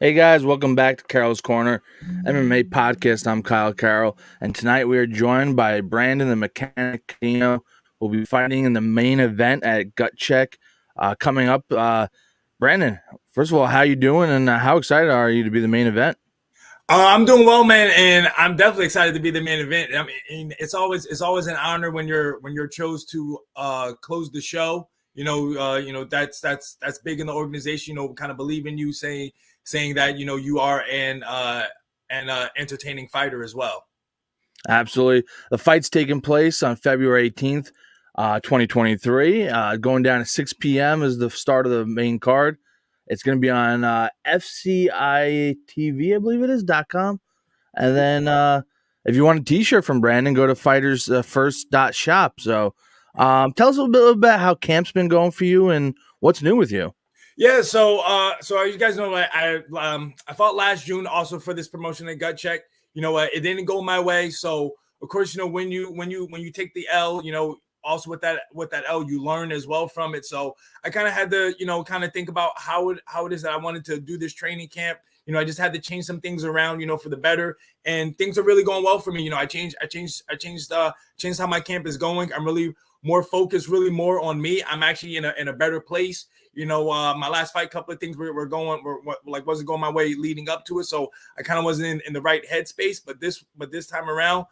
Hey guys, welcome back to Carol's Corner MMA podcast. I'm Kyle Carroll, and tonight we are joined by Brandon the Mechanic Cuttino. We'll be fighting in the main event at Gut Check coming up. Brandon, first of all, how you doing, and how excited are you to be the main event? I'm doing well, man, and I'm definitely excited to be the main event. I mean, it's always an honor when you're chose to close the show. That's big in the organization. Kind of believe in you, saying that you are an entertaining fighter as well. Absolutely. The fight's taking place on February 18th, 2023. Going down at 6 p.m. is the start of the main card. It's going to be on FCITV, I believe it is, .com. And then if you want a T-shirt from Brandon, go to fightersfirst.shop. So tell us a little bit about how camp's been going for you and what's new with you. Yeah, so you guys know I fought last June also for this promotion at Gut Check. It didn't go my way, so of course when you take the L, also with that L you learn as well from it. So I kind of had to kind of think about how it is that I wanted to do this training camp. I just had to change some things around, for the better, and things are really going well for me. I changed how my camp is going. I'm really more focused, really more on me. I'm actually in a better place. My last fight, couple of things wasn't going my way leading up to it, so I kind of wasn't in the right headspace. But this time around,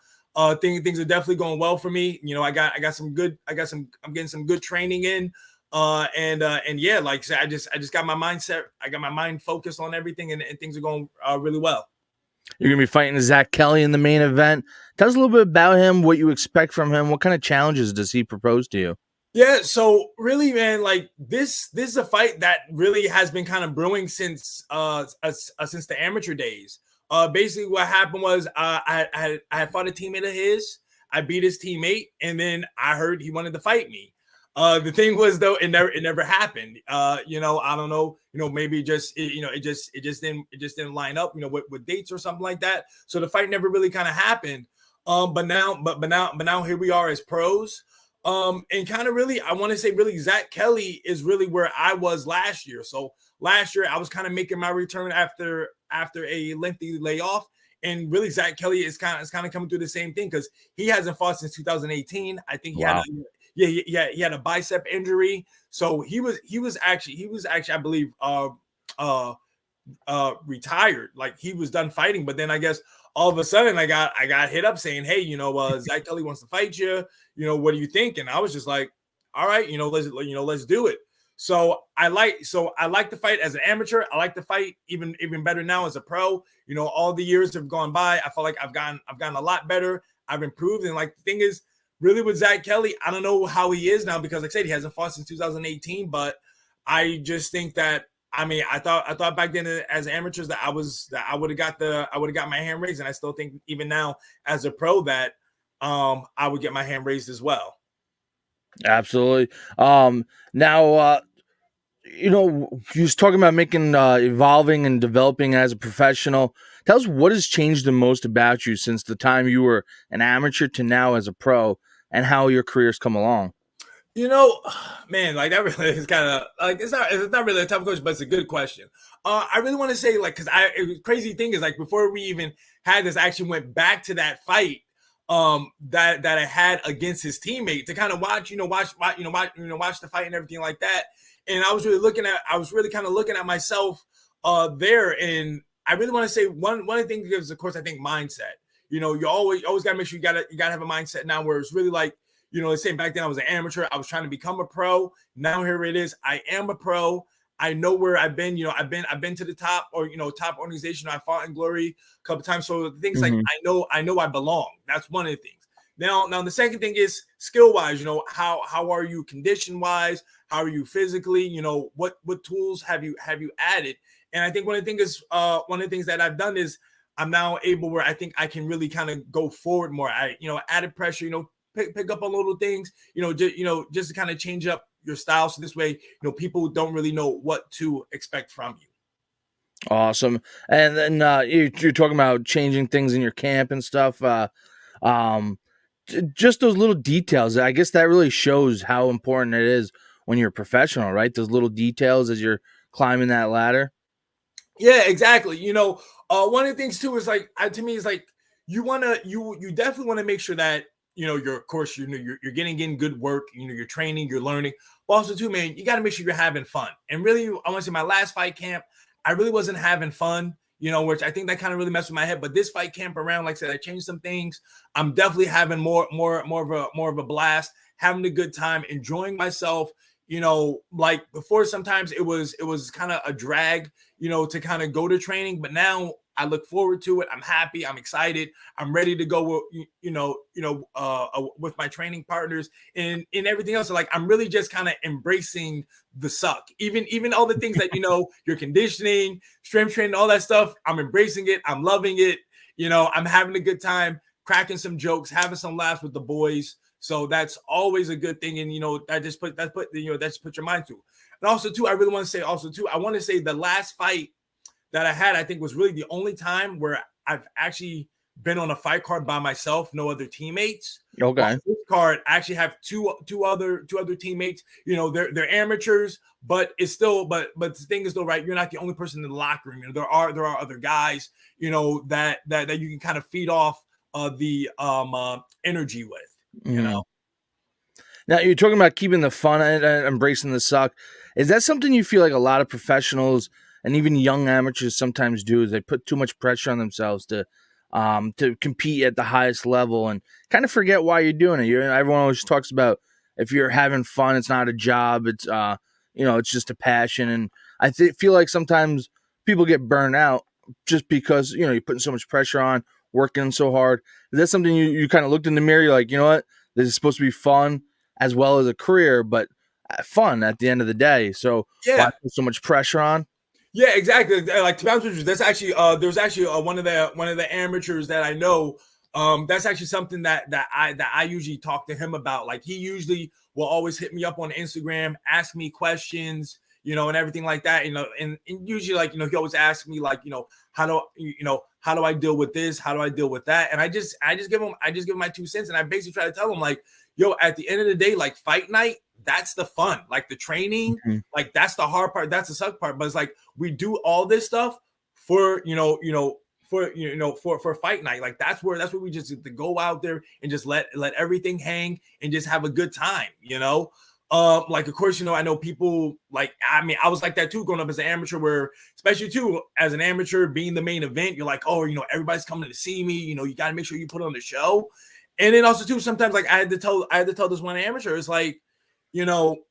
things are definitely going well for me. I'm getting some good training in, and yeah, like I said, I just got my mindset, I got my mind focused on everything, and things are going really well. You're going to be fighting Zach Kelly in the main event. Tell us a little bit about him, what you expect from him. What kind of challenges does he propose to you? Yeah, so really, man, like this is a fight that really has been kind of brewing since the amateur days. Basically, what happened was I had fought a teammate of his. I beat his teammate, and then I heard he wanted to fight me. The thing was though, it never happened. I don't know. Maybe it just didn't line up. With dates or something like that. So the fight never really kind of happened. But now here we are as pros. And kind of really, I want to say really Zach Kelly is really where I was last year. So last year I was kind of making my return after a lengthy layoff. And really Zach Kelly is kind of coming through the same thing because he hasn't fought since 2018. I think Wow. he had a bicep injury. So he was actually I believe retired, like he was done fighting. But then I guess all of a sudden I got hit up saying, hey, Zach Kelly wants to fight you. What do you think? And I was just like, all right, let's do it. So I like the fight as an amateur. I like the fight even better now as a pro. All the years have gone by. I feel like I've gotten a lot better. I've improved. And like the thing is, really with Zach Kelly, I don't know how he is now because like I said, he hasn't fought since 2018. But I just think that I mean, I thought back then as amateurs that I would have got my hand raised, and I still think even now as a pro that I would get my hand raised as well. Absolutely. Now, you was talking about making, evolving and developing as a professional. Tell us what has changed the most about you since the time you were an amateur to now as a pro, and how your career's come along. You know, man, like that really is kind of like it's not really a tough question, but it's a good question. I really want to say like because crazy thing is like before we even had this, I actually went back to that fight that I had against his teammate to kind of watch the fight and everything like that. And I was really kind of looking at myself there, and I really want to say one of the things is of course I think mindset. You always gotta make sure you gotta have a mindset now where it's really like the same back then I was an amateur. I was trying to become a pro. Now here it is. I am a pro. I know where I've been. I've been to the top or top organization. I fought in glory a couple times. So the things like Hmm. I know I belong. That's one of the things. Now the second thing is skill wise. How are you condition wise? How are you physically? What tools have you added? And I think one of the things is one of the things that I've done is I'm now able where I think I can really kind of go forward more. Added pressure. Pick up on little things, just to kind of change up your style. So this way, people don't really know what to expect from you. Awesome. And then you're talking about changing things in your camp and stuff. Um, just those little details. I guess that really shows how important it is when you're a professional, right? Those little details as you're climbing that ladder. Yeah, exactly. One of the things too is like to me is like you definitely want to make sure that you're of course you're getting in good work. You're training, you're learning, but also too, man, you got to make sure you're having fun. And really, I want to say my last fight camp, I really wasn't having fun. Which I think that kind of really messed with my head. But this fight camp around, like I said, I changed some things. I'm definitely having more of a blast, having a good time, enjoying myself. Like before, sometimes it was kind of a drag to kind of go to training. But now I look forward to it. I'm happy. I'm excited. I'm ready to go with, with my training partners and everything else. So like, I'm really just kind of embracing the suck, even all the things that, your conditioning, strength training, all that stuff. I'm embracing it. I'm loving it. I'm having a good time, cracking some jokes, having some laughs with the boys. So that's always a good thing. And, that just put your mind to. And also, too, I really want to say I want to say the last fight that I had, I think was really the only time where I've actually been on a fight card by myself, no other teammates. On Okay. this card, I actually have two other teammates. They're amateurs, but it's still, but the thing is though, right? You're not the only person in the locker room. There are other guys, that you can kind of feed off the energy with, you Mhm. know. Now you're talking about keeping the fun and embracing the suck. Is that something you feel like a lot of professionals and even young amateurs sometimes do? Is they put too much pressure on themselves to compete at the highest level and kind of forget why you're doing it. Everyone always talks about if you're having fun, it's not a job. It's just a passion. And feel like sometimes people get burned out just because you're putting so much pressure on, working so hard. Is that something you kind of looked in the mirror? You're like, you know what, this is supposed to be fun as well as a career, but fun at the end of the day. So why Yeah. put so much pressure on? Yeah, exactly. Like to be honest with you, that's actually there's actually one of the amateurs that I know. That's actually something that I usually talk to him about. Like he usually will always hit me up on Instagram, ask me questions, and everything like that. And usually like he always asks me like how do I deal with this? How do I deal with that? And I just give him my 2 cents, and I basically try to tell him like, yo, at the end of the day, like fight night, that's the fun. Like the training, Mhm. like that's the hard part, that's the suck part. But it's like we do all this stuff for for fight night. Like that's where we just to go out there and just let everything hang and just have a good time. Like of course, I know people like, I mean, I was like that too growing up as an amateur, where especially too as an amateur being the main event, you're like, oh, everybody's coming to see me, you got to make sure you put on the show. And then also too, sometimes like I had to tell this one amateur, it's like, you know,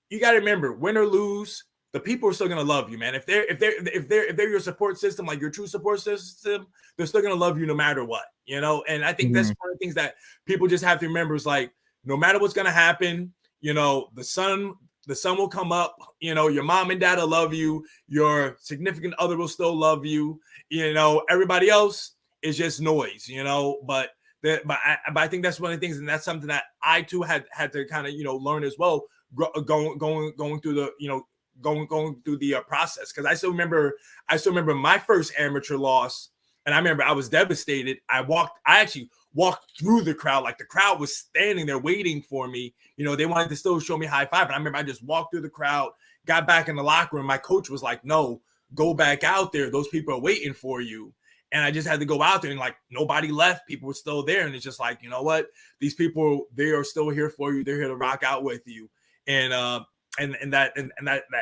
you got to remember, win or lose, the people are still gonna love you, man. If they're your support system, like your true support system, they're still gonna love you no matter what. And I think that's Mhm. one of the things that people just have to remember is like, no matter what's gonna happen, the sun will come up. Your mom and dad will love you. Your significant other will still love you. Everybody else is just noise. But I think that's one of the things, and that's something that I too had to kind of learn as well, going through the going through the process, because I still remember my first amateur loss, and I remember I was devastated. I actually walked through the crowd, like the crowd was standing there waiting for me. They wanted to still show me high five, and I remember I just walked through the crowd, got back in the locker room. My coach was like, "No, go back out there. Those people are waiting for you." And I just had to go out there, and like nobody left. People were still there, and it's just like, you know what? These people, they are still here for you. They're here to rock out with you. And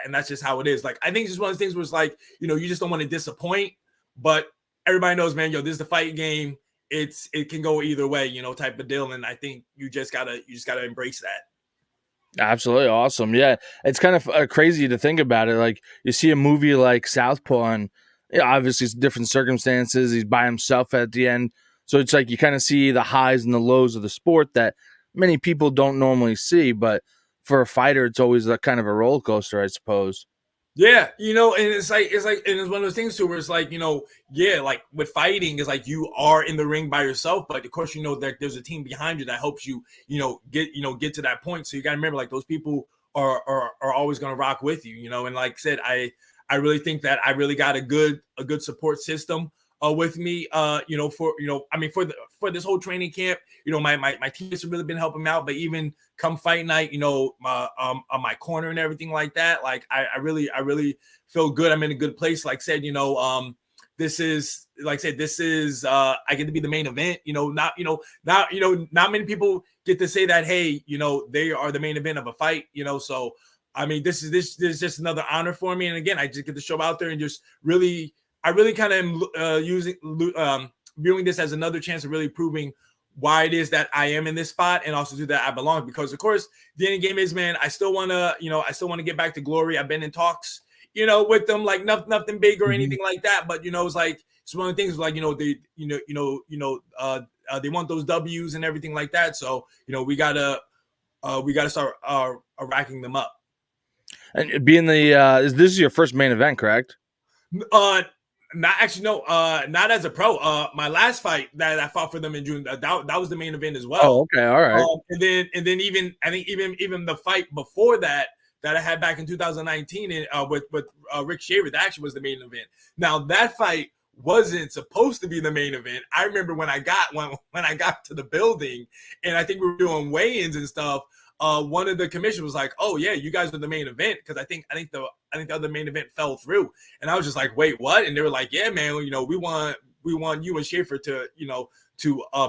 that's just how it is. Like I think it's just one of those things where it's like, you just don't want to disappoint, but everybody knows, man, this is the fight game. It can go either way, type of deal. And I think you just gotta embrace that. Absolutely awesome. Yeah, it's kind of crazy to think about it. Like you see a movie like Southpaw, and obviously it's different circumstances. He's by himself at the end, so it's like you kind of see the highs and the lows of the sport that many people don't normally see. But for a fighter, it's always a kind of a roller coaster, I suppose. Yeah, and and it's one of those things too where it's like, yeah, like with fighting, is like you are in the ring by yourself, but of course that there's a team behind you that helps you, get to that point. So you gotta remember, like those people are always gonna rock with you, and like I said, I really think that I really got a good support system. with me, for this whole training camp. My teammates have really been helping me out, but even come fight night, my corner and everything like that, like I really feel good. I'm in a good place. Like I said, this is I get to be the main event. Not many people get to say that, hey, they are the main event of a fight, so I mean, this is just another honor for me. And again, I just get to show out there and just I really kind of am viewing this as another chance of really proving why it is that I am in this spot, and also to that I belong. Because of course, the end game is, man, I still want to get back to glory. I've been in talks, with them, like nothing big or anything like that. But it's like it's one of the things, like they want those W's and everything like that. So we gotta start racking them up. And being this is your first main event, correct? Not actually, no. Not as a pro. My last fight that I fought for them in June, that was the main event as well. Oh, okay, all right. And then even I think even the fight before that I had back in 2019 with Rick Shaver, that actually was the main event. Now that fight wasn't supposed to be the main event. I remember when I got to the building, and I think we were doing weigh-ins and stuff. One of the commissioners was like, "Oh yeah, you guys are the main event," because I think the other main event fell through, and I was just like, "Wait, what?" And they were like, "Yeah, man, we want you and Schaefer to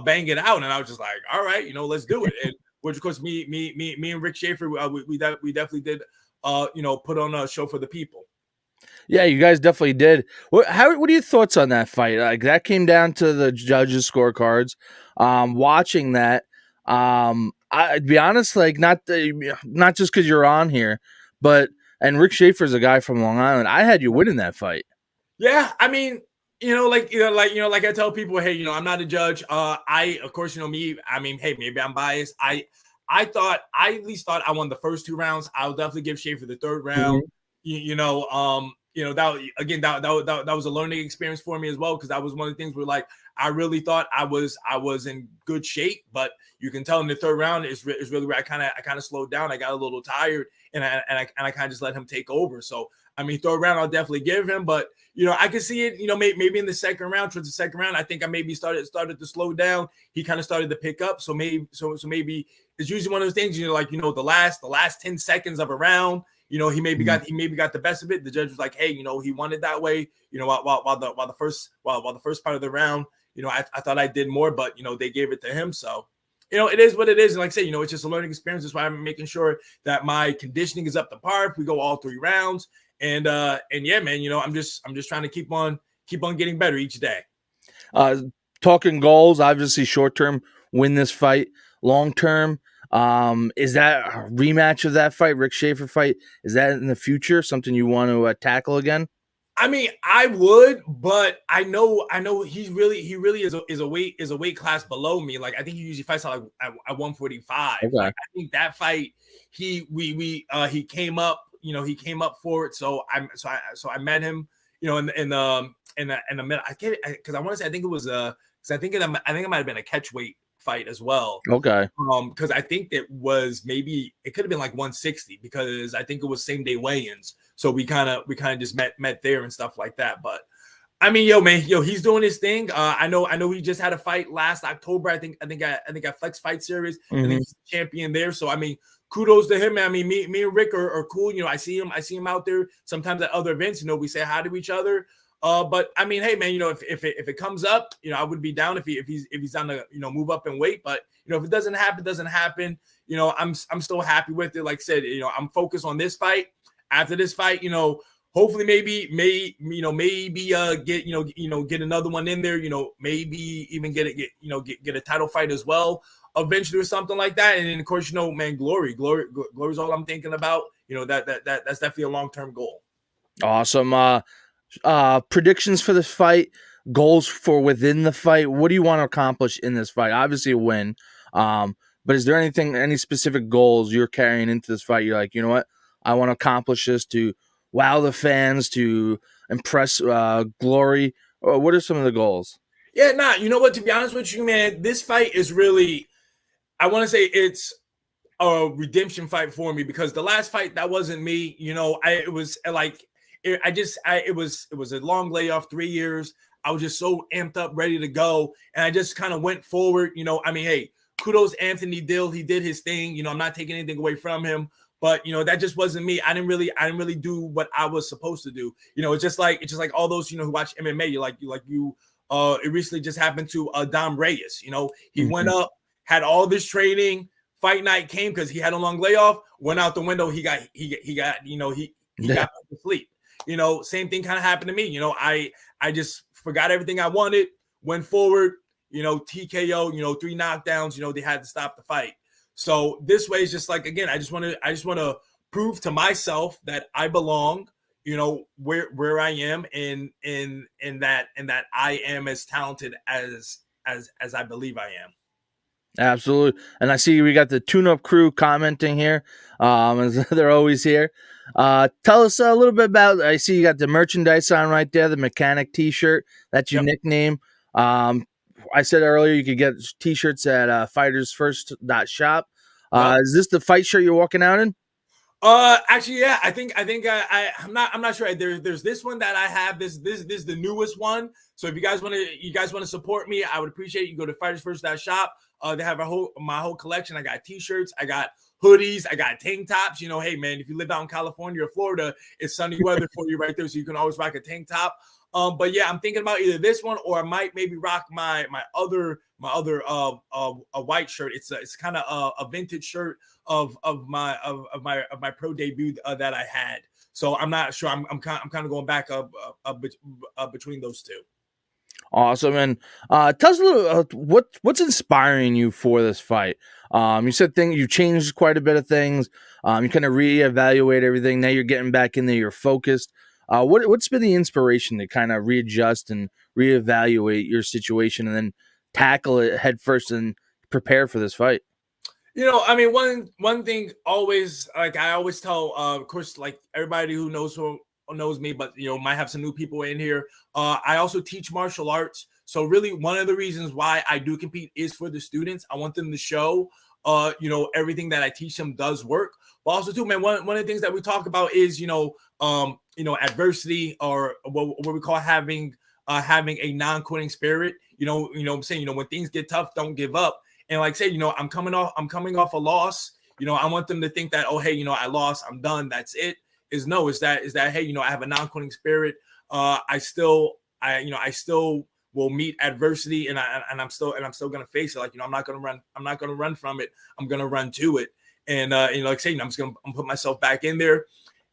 bang it out," and I was just like, "All right, let's do it." And which of course me and Rick Schaefer, we definitely did put on a show for the people. Yeah, you guys definitely did. What are your thoughts on that fight? Like, that came down to the judges' scorecards. Watching that, I'd be honest, like not just because you're on here, but and Rick Schaefer's a guy from Long Island. I had you winning that fight. Yeah, I mean, like I tell people, hey, I'm not a judge. Of course, me. I mean, hey, maybe I'm biased. I at least thought I won the first 2 rounds. I'll definitely give Schaefer the 3rd round. That was a learning experience for me as well, because that was one of the things where, like, I really thought I was in good shape, but you can tell in the 3rd round is really where I kind of slowed down. I got a little tired, and I kind of just let him take over. So I mean, 3rd round I'll definitely give him, but I can see it. Maybe in the 2nd round, towards the 2nd round, I think I maybe started to slow down. He kind of started to pick up. So maybe it's usually one of those things. The last 10 seconds of a round. He maybe got the best of it. The judge was like, hey, he won it that way. While the first part of the round, I thought I did more, but they gave it to him. So, it is what it is. And like I say, it's just a learning experience. That's why I'm making sure that my conditioning is up to par if we go all 3 rounds. And yeah, man, I'm just trying to keep on getting better each day. Talking goals, obviously short term, win this fight. Long term, is that a rematch of that fight, Rick Schaefer fight? Is that in the future something you want to tackle again? I mean, I would, but I know he really is a weight class below me. Like, I think he usually fights at 145. Okay. Like, I think that fight he came up, he came up for it. So I met him, in the middle. I get it because I want to say I think it was because I think it might have been a catch weight fight as well. Okay. Because I think it could have been like 160, because I think it was same day weigh-ins. So we kind of just met there and stuff like that. But I mean, he's doing his thing. I know he just had a fight last October. I think at Flex Fight Series. I think he's champion there. So I mean, kudos to him. I mean, me and Rick are cool. I see him out there sometimes at other events. We say hi to each other. But I mean, hey man, if it comes up, I would be down if he's down to move up in weight. But if it doesn't happen, it doesn't happen. I'm still happy with it. Like I said, I'm focused on this fight. After this fight, hopefully maybe get another one in there. Maybe even get a title fight as well eventually, or something like that. And then of course, man, glory is all I'm thinking about. That's definitely a long-term goal. Awesome. Predictions for this fight, goals for within the fight. What do you want to accomplish in this fight? Obviously a win. But is there any specific goals you're carrying into this fight? You're like, you know what? I want to accomplish this to wow the fans, to impress Glory. Or what are some of the goals? Yeah, you know what? To be honest with you, man, this fight is really, I want to say it's a redemption fight for me, because the last fight, that wasn't me. It was a long layoff, 3 years. so amped up, ready to go, and I just kind of went forward. I mean, hey, kudos Anthony Dill. He did his thing. I'm not taking anything away from him. But that just wasn't me. I didn't really do what I was supposed to do. It's just like all those who watch MMA. It recently just happened to Dom Reyes. He went up, had all this training. Fight night came because he had a long layoff. Went out the window. He got got back to sleep. Same thing kind of happened to me. I just forgot everything I wanted. Went forward. TKO. 3 knockdowns. They had to stop the fight. So this way is just like, again, I just want to prove to myself that I belong, where I am in that I am as talented as I believe I am. Absolutely. And I see we got the tune-up crew commenting here. As they're always here. Tell us a little bit about, I see you got the merchandise on right there, the mechanic t-shirt. That's your nickname. I said earlier you could get t-shirts at fightersfirst.shop. Is this the fight shirt you're walking out in? Actually, yeah. I think I'm not sure. There's this one that I have. This is the newest one. So if you guys want to support me, I would appreciate it. You can go to fightersfirst.shop. They have my whole collection. I got t-shirts, I got hoodies, I got tank tops. Hey man, if you live out in California or Florida, it's sunny weather for you right there, so you can always rock a tank top. But yeah, I'm thinking about either this one or I might maybe rock my other a white shirt. It's kind of a vintage shirt of my pro debut that I had. So I'm not sure. I'm kind of going back between those two. Awesome. And tell us a little what's inspiring you for this fight. You said you changed quite a bit of things. You kind of reevaluate everything. Now you're getting back in there. You're focused. What's been the inspiration to kind of readjust and reevaluate your situation and then tackle it head first and prepare for this fight? I mean, one thing always, like I always tell, of course, like everybody who knows me, but might have some new people in here. I also teach martial arts. So really one of the reasons why I do compete is for the students. I want them to show everything that I teach them does work. But also too, man, one of the things that we talk about is adversity, or what we call having a non-quitting spirit. I'm saying, when things get tough, don't give up. And like say, I'm coming off a loss. I want them to think that, oh hey, I lost, I'm done, that's it. Is that hey, I have a non-quitting spirit. I still will meet adversity, and I'm still gonna face it. Like I'm not gonna run from it. I'm gonna run to it. And like say, I'm put myself back in there.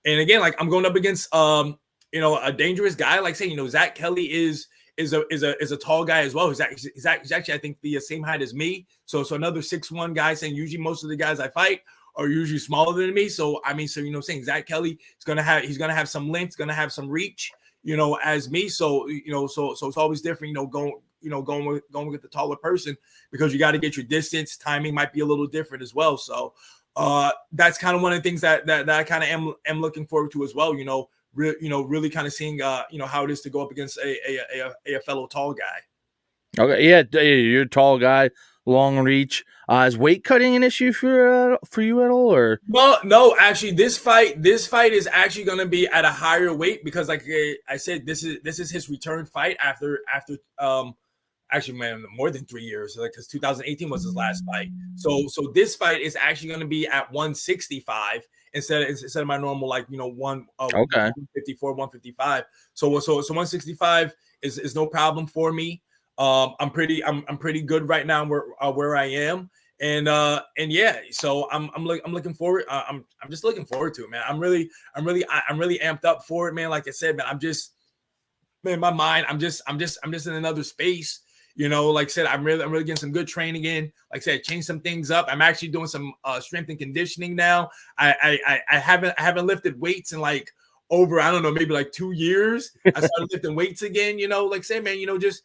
And again, like I'm going up against a dangerous guy. Like say, Zach Kelly is a tall guy as well. He's actually I think the same height as me. So another 6'1" guy. Saying usually most of the guys I fight are usually smaller than me. So I mean, saying Zach Kelly is gonna have some length, gonna have some reach, as me. So so it's always different, going with the taller person, because you got to get your distance. Timing might be a little different as well. So that's kind of one of the things that I kind of am looking forward to as well. Really kind of seeing how it is to go up against a fellow tall guy. Okay, yeah, you're a tall guy, long reach. Is weight cutting an issue for you at all, or? Well, no, actually, this fight is actually going to be at a higher weight because, like I said, this is his return fight after actually, man, more than 3 years, because 2018 was his last fight. So this fight is actually going to be at 165 instead of my normal 154, 155. So 165 is no problem for me. I'm pretty good right now where I am. And yeah, so I'm looking forward. I'm just looking forward to it, man. I'm really amped up for it, man. Like I said, man, in my mind, I'm just in another space. Like I said, I'm really getting some good training in. Like I said, changed some things up. I'm actually doing some strength and conditioning now. I haven't lifted weights in like over, I don't know, maybe like 2 years. I started lifting weights again. Like say, man, just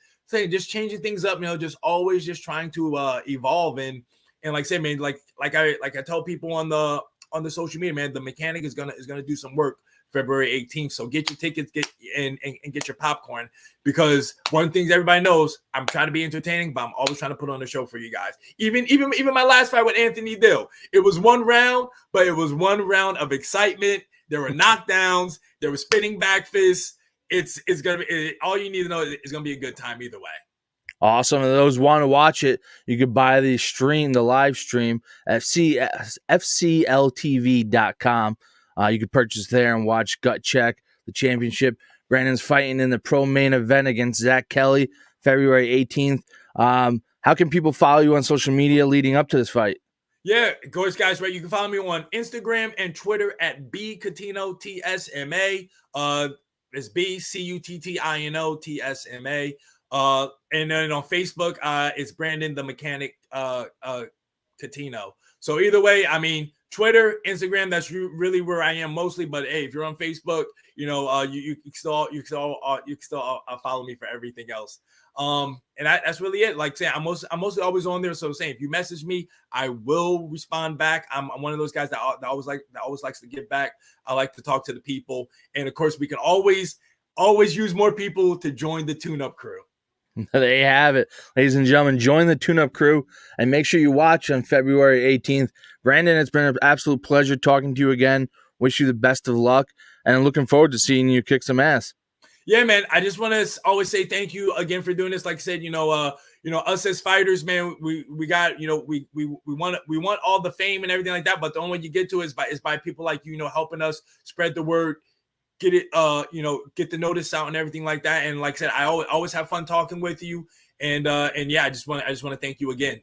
changing things up. Just always just trying to evolve and like say, man, like I tell people on the social media, man, the mechanic is gonna do some work February 18th. So get your tickets, get your popcorn, because one thing everybody knows, I'm trying to be entertaining, but I'm always trying to put on a show for you guys. Even my last fight with Anthony Dill, it was one round, but it was one round of excitement. There were knockdowns, there were spinning back fists. it's gonna be all you need to know is it's gonna be a good time either way. Awesome. And those want to watch it, you could buy the live stream at fcltv.com. You could purchase there and watch Gut Check, the championship. Brandon's fighting in the pro main event against Zach Kelly, February 18th. How can people follow you on social media leading up to this fight? Yeah, of course, guys, right? You can follow me on Instagram and Twitter at bcuttino tsma. It's BCUTTINO TSMA. And then on Facebook, it's Brandon the Mechanic Cuttino. So either way, I mean, Twitter, Instagram, that's really where I am mostly. But hey, if you're on Facebook, you can still follow me for everything else. And that's really it. Like saying, I'm mostly always on there. So saying, if you message me, I will respond back. I'm one of those guys that always likes to give back. I like to talk to the people, and of course, we can always use more people to join the tune-up crew. There you have it, ladies and gentlemen. Join the tune-up crew and make sure you watch on February 18th. Brandon, it's been an absolute pleasure talking to you again. Wish you the best of luck, and I'm looking forward to seeing you kick some ass. Yeah, man. I just want to always say thank you again for doing this. Like I said, us as fighters, man, we got, we want all the fame and everything like that. But the only way you get to it is by people like helping us spread the word, get it, get the notice out and everything like that. And like I said, I always have fun talking with you. And yeah, I just want to thank you again.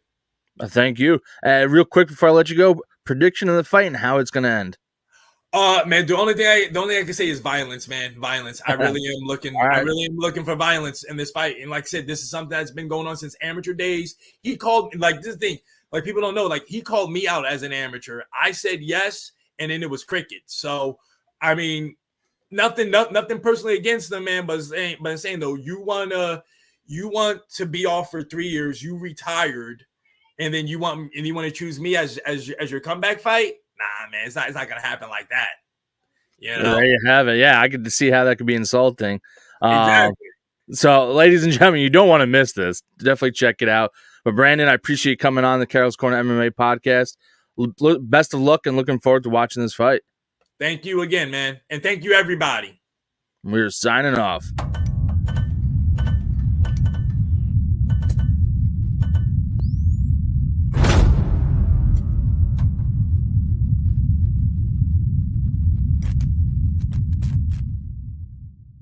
Thank you. Real quick before I let you go, prediction of the fight and how it's going to end. Man, the only thing I can say is violence, man. Violence. I really am looking. Right. I really am looking for violence in this fight. And like I said, this is something that's been going on since amateur days. He called this thing. Like people don't know. Like he called me out as an amateur. I said yes, and then it was crickets. So I mean, nothing personally against them, man. But I'm saying though, you want to be off for 3 years. You retired, and then you want to choose me as your comeback fight. Nah, man, it's not gonna happen like that. There you have it. Yeah, I could see how that could be insulting. Exactly. So, ladies and gentlemen, you don't want to miss this. Definitely check it out. But Brandon, I appreciate you coming on the Carol's Corner MMA podcast. Best of luck and looking forward to watching this fight. Thank you again, man, and thank you everybody. We're signing off.